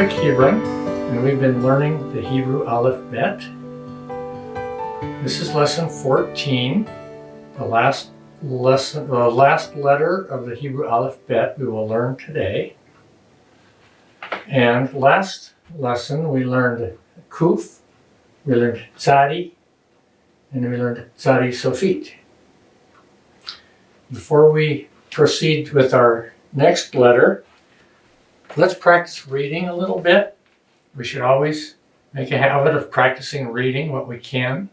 Hebron, and we've been learning the Hebrew alphabet. This is lesson 14, the last letter of the Hebrew alphabet we will learn today. And last lesson we learned Kuf, we learned Tzadi, and we learned Tzadi Sofit. Before we proceed with our next letter, let's practice reading a little bit. We should always make a habit of practicing reading what we can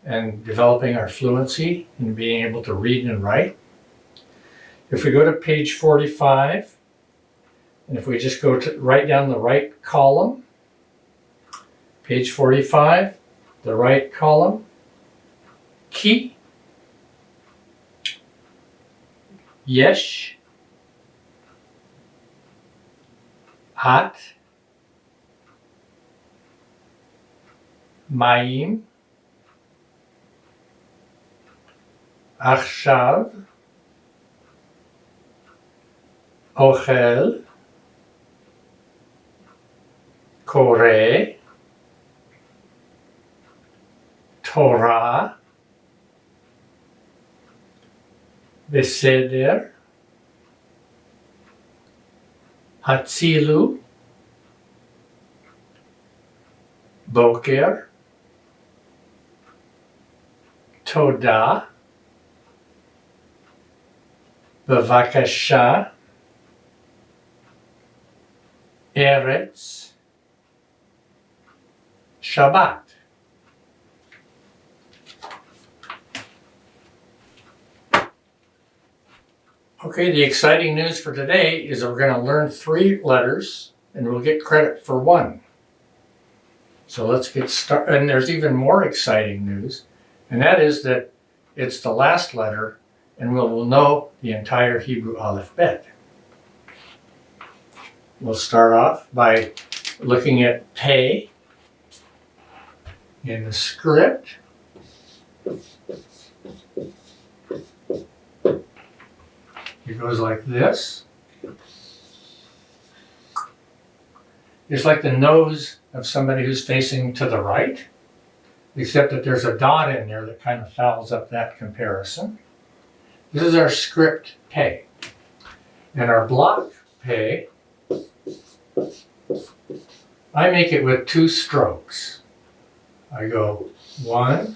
and developing our fluency in being able to read and write. If we go to page 45, and if we just go to right down the right column, page 45, the right column, Ki, Yesh, At, Mayim, Achshav, Ochel, Koreh, Torah, Beseder, Hatzilu, Boker, Todah, Bavakasha, Eretz, Shabbat. Okay, the exciting news for today is that we're going to learn 3 letters and we'll get credit for 1. So let's get started. And there's even more exciting news, and that is that it's the last letter and we'll know the entire Hebrew alphabet. We'll start off by looking at Pei in the script. It goes like this. It's like the nose of somebody who's facing to the right, except that there's a dot in there that kind of fouls up that comparison. This is our script Pei. And our block Pei, I make it with 2 strokes. I go 1,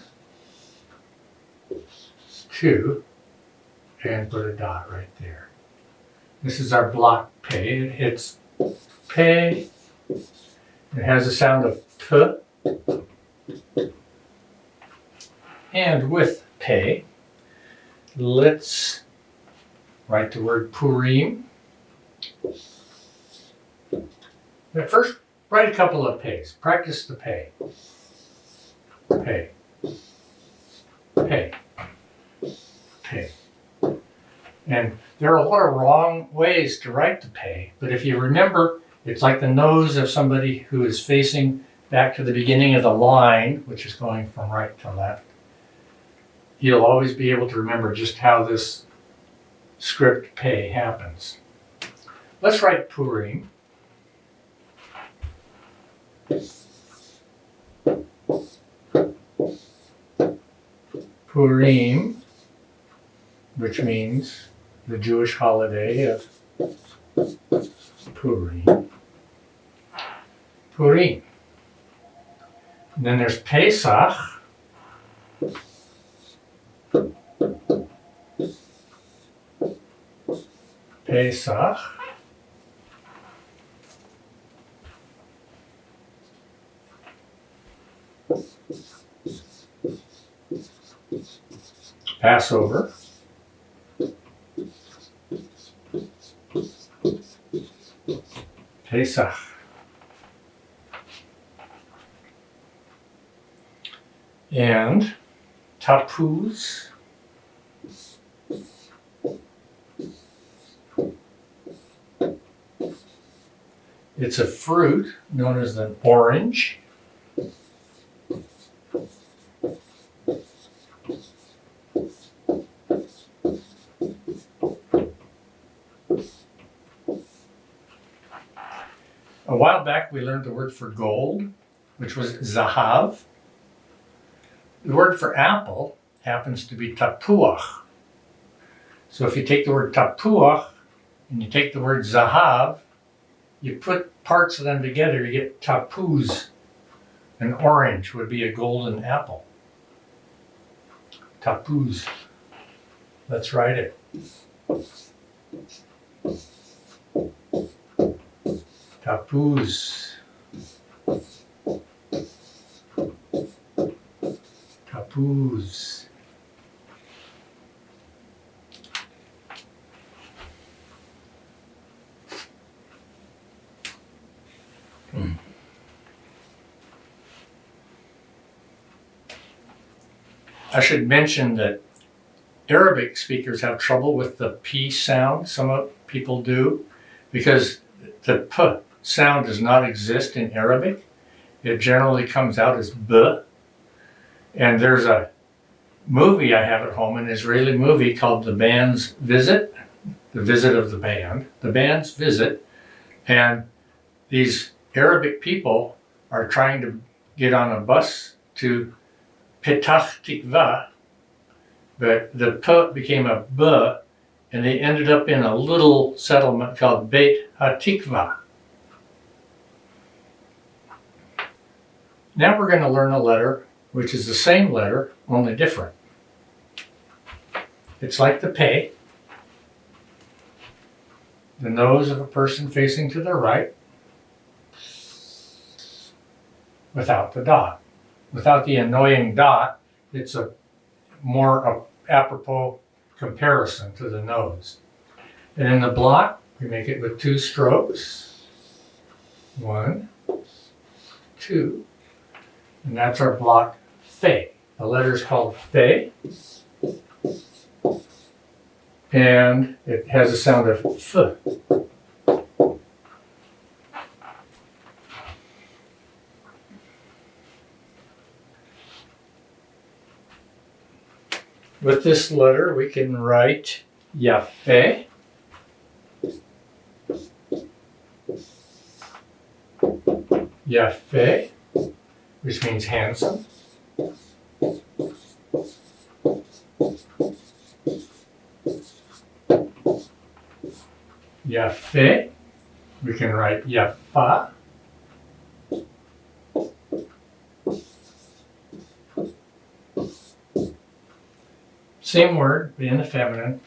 2, and put a dot right there. This is our block Pei. It hits Pei. It has a sound of P. And with Pei, let's write the word Purim. But first, write a couple of Peis. Practice the Pei. Pei. Pei. Pei. And there are a lot of wrong ways to write the Pei, but if you remember, it's like the nose of somebody who is facing back to the beginning of the line, which is going from right to left. You'll always be able to remember just how this script Pei happens. Let's write Purim. Purim, which means the Jewish holiday of Purim. Purim. And then there's Pesach. Pesach. Passover. Pesach. And Tappuz. It's a fruit known as an orange. while back we learned the word for gold, which was zahav. The word for apple happens to be tapuach. So if you take the word tapuach and you take the word zahav, you put parts of them together, you get tapuz. An orange would be a golden apple. Tapuz. Let's write it. Tapuz. Tapuz. I should mention that Arabic speakers have trouble with the P sound. Some people do, because the P sound does not exist in Arabic. It generally comes out as B. And there's a movie I have at home, an Israeli movie called The Band's Visit, The Visit of the Band, The Band's Visit. And these Arabic people are trying to get on a bus to Petach Tikva, but the P became a B, and they ended up in a little settlement called Beit HaTikva. Now we're going to learn a letter which is the same letter, only different. It's like the P, the nose of a person facing to the right, without the dot. Without the annoying dot, it's a more apropos comparison to the nose. And in the block, we make it with 2 strokes. 1, 2, and that's our block Fe. The letter is called Fe, and it has a sound of F. With this letter, we can write Yafe, Yafe, which means handsome. Yafe, we can write Yafa. Same word, but in the feminine,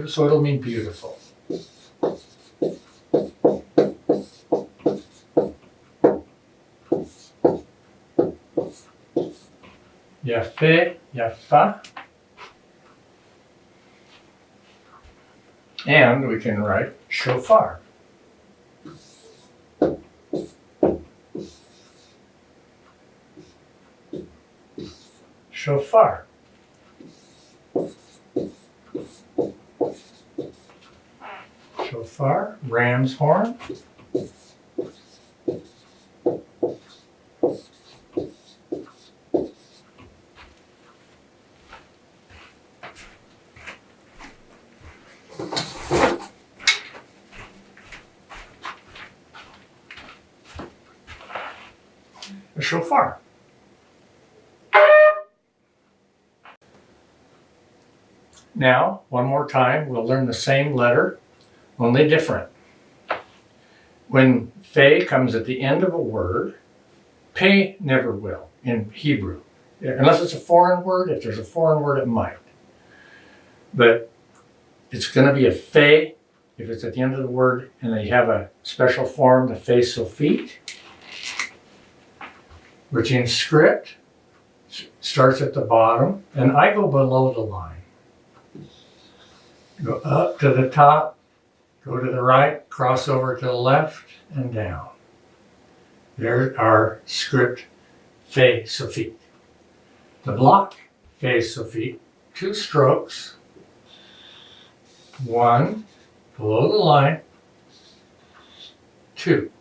so it'll mean beautiful. Yafe, Yafa. And we can write shofar. Shofar. Shofar, ram's horn. A shofar. Now, one more time, we'll learn the same letter, only different. When Fe comes at the end of a word, Pe never will in Hebrew. Unless it's a foreign word, if there's a foreign word, it might. But it's going to be a Fe if it's at the end of the word, and they have a special form, the Fe Sofit, which in script starts at the bottom, and I go below the line. Go up to the top, go to the right, cross over to the left, and down. There's our script Fe Sofit. The block Fe Sofit, 2 strokes, 1 below the line, 2.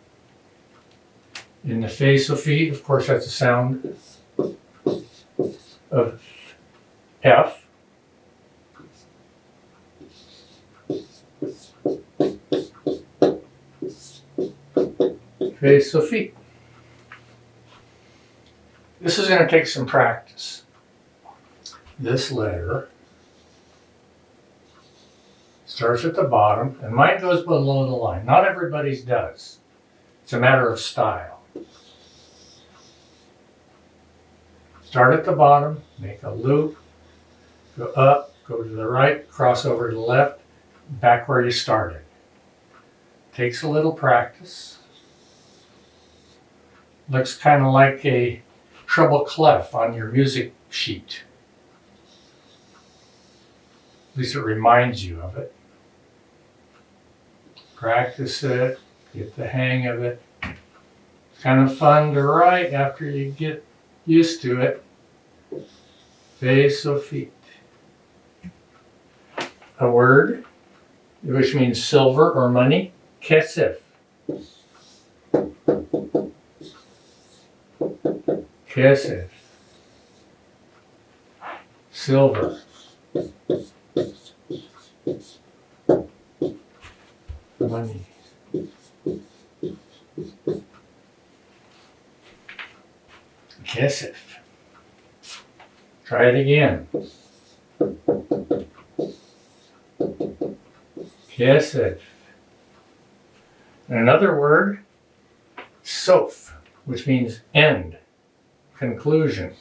In the Fe Sofit, of course, that's the sound of F. Pe, Sufit. This is going to take some practice. This letter starts at the bottom, and mine goes below the line. Not everybody's does. It's a matter of style. Start at the bottom, make a loop, go up, go to the right, cross over to the left, back where you started. Takes a little practice. Looks kind of like a treble clef on your music sheet. At least it reminds you of it. Practice it, get the hang of it. It's kind of fun to write after you get used to it. Pe, Sufit. A word, which means silver or money, kesef. Kesef. Silver. Money. Kesef. Try it again. Kesef. And another word, sof, which means end, conclusion.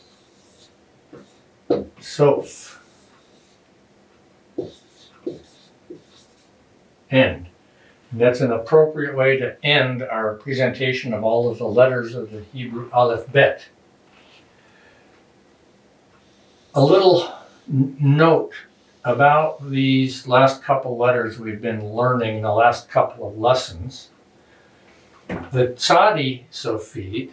Sof. End. And that's an appropriate way to end our presentation of all of the letters of the Hebrew alphabet. A little note about these last couple letters we've been learning in the last couple of lessons. The Tzadi Sofit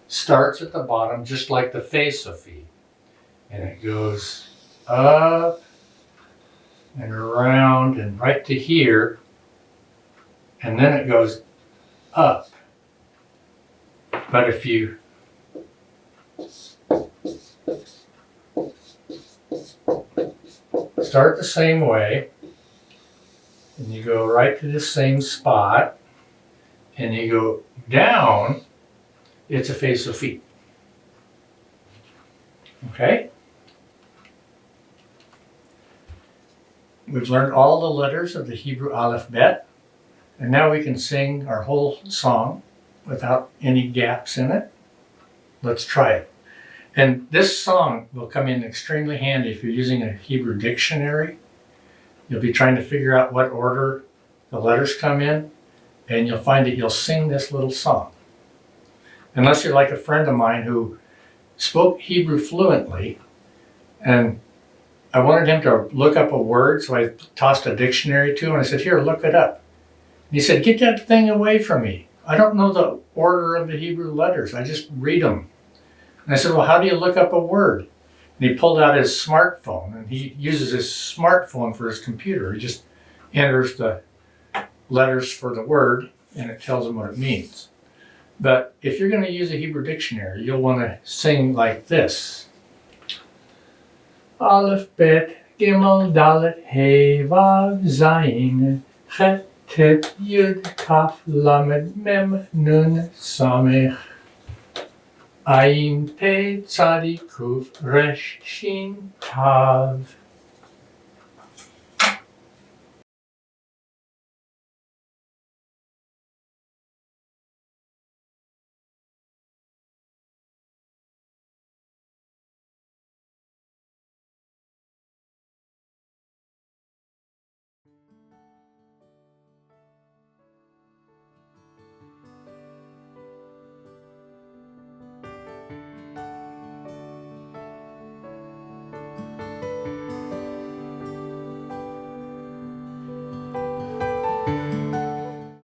starts at the bottom just like the Fe Sofit, and it goes up and around and right to here, and then it goes up. But if you start the same way, and you go right to the same spot, and you go down, it's a Fe Sofit. Okay? We've learned all the letters of the Hebrew alphabet, and now we can sing our whole song without any gaps in it. Let's try it. And this song will come in extremely handy if you're using a Hebrew dictionary. You'll be trying to figure out what order the letters come in, and you'll find that you'll sing this little song. Unless you're like a friend of mine who spoke Hebrew fluently, and I wanted him to look up a word, so I tossed a dictionary to him, and I said, "Here, look it up." And he said, "Get that thing away from me. I don't know the order of the Hebrew letters. I just read them." And I said, "Well, how do you look up a word?" And he pulled out his smartphone, and he uses his smartphone for his computer. He just enters the letters for the word, and it tells him what it means. But if you're going to use a Hebrew dictionary, you'll want to sing like this. Aleph, Bet, Gimel, Dalet, He, Vav, Zayin, Chet, Tet, Yud, Kaf, Lamed, Mem, Nun, Samech, Ayin, Pe, Tzadi, Kuf, Resh, Shin, Tav.